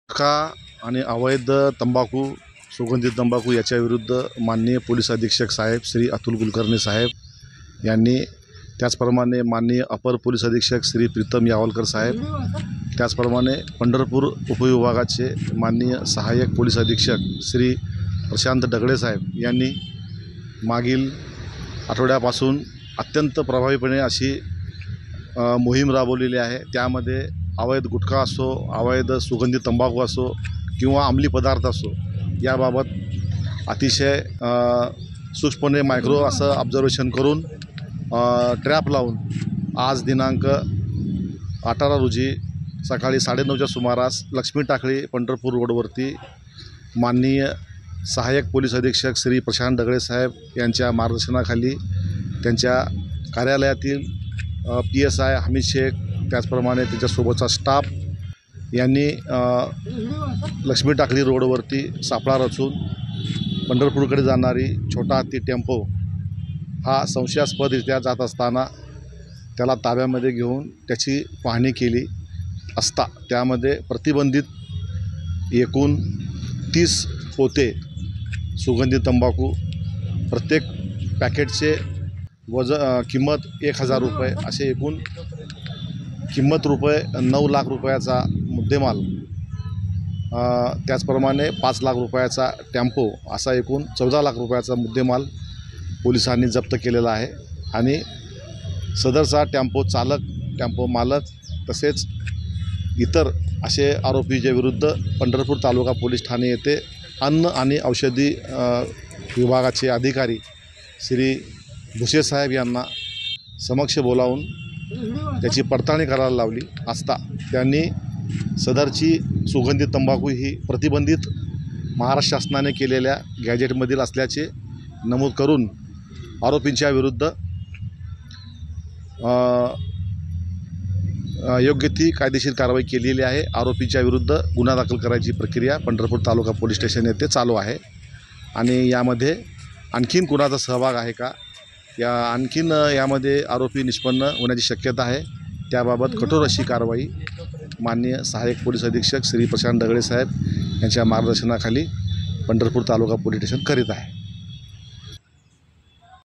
गुटखा आणि अवैध तंबाखू, सुगंधित तंबाखू याच्याविरुद्ध माननीय पोलीस अधीक्षक साहेब श्री अतुल कुलकर्णी साहेब यांनी, त्याचप्रमाणे माननीय अपर पोलीस अधीक्षक श्री प्रीतम यावलकर साहेब, त्याचप्रमाणे पंढरपूर उपविभागाचे माननीय सहाय्यक पोलीस अधीक्षक श्री प्रशांत दगडे साहेब यांनी मागील आठवड्यापासून अत्यंत प्रभावीपणे अशी मोहीम राबवलेली आहे। त्यामध्ये अवैध गुटखा असो, अवैध सुगंधित तंबाखू असो किंवा अंमली पदार्थ असो, याबाबत अतिशय सूक्ष्मपणे मायक्रो असं ऑब्झर्वेशन करून ट्रॅप लावून आज दिनांक 18 रोजी सकाळी 9:30च्या सुमारास लक्ष्मी टाकळी पंढरपूर रोडवरती माननीय सहाय्यक पोलीस अधीक्षक श्री प्रशांत दगडे साहेब यांच्या मार्गदर्शनाखाली त्यांच्या कार्यालयातील PSI हमीद शेख, त्याचप्रमाणे त्याच्यासोबतचा स्टाफ यांनी लक्ष्मी टाकळी रोडवरती सापळा रचून पंढरपूरकडे जाणारी छोटा हत्ती टेम्पो हा संशयास्पदरित्या जात असताना त्याला ताब्यामध्ये घेऊन त्याची पाहणी केली असता त्यामध्ये प्रतिबंधित एकूण 30 पोते सुगंधित तंबाखू, प्रत्येक पॅकेटचे किंमत 1000 रुपये, असे एकूण किंमत रुपये 9 लाख रुपयाचा मुद्देमाल, त्याचप्रमाणे 5 लाख रुपयाचा टेम्पो, असा एकूण 14 लाख रुपयाचा मुद्देमाल पोलिसांनी जप्त केलेला आहे। आणि सदरचा टेम्पो चालक, टेम्पो मालक तसेच इतर असे आरोपीच्या विरुद्ध पंढरपूर तालुका पोलीस ठाणे येथे अन्न आणि औषधी विभागाचे अधिकारी श्री भुसे साहेब यांना समक्ष बोलावून त्याची पडताळणी करायला लावली असता त्यांनी सदरची सुगंधित तंबाखू ही प्रतिबंधित महाराष्ट्र शासनाने केलेल्या गॅजेटमधील असल्याचे नमूद करून आरोपींच्या विरुद्ध योग्य ती कायदेशीर कारवाई केलेली आहे। आरोपींच्या विरुद्ध गुन्हा दाखल करायची प्रक्रिया पंढरपूर तालुका पोलीस स्टेशन येथे चालू आहे। आणि यामध्ये आणखीन कुणाचा सहभाग आहे का, आणखीन यामध्ये आरोपी निष्पन्न होण्याची शक्यता आहे, त्याबाबत कठोर अशी कारवाई माननीय सहाय्यक पोलीस अधीक्षक श्री प्रशांत दगडे साहेब यांच्या मार्गदर्शनाखाली पंढरपूर तालुका पोलीस स्टेशन करीत आहे।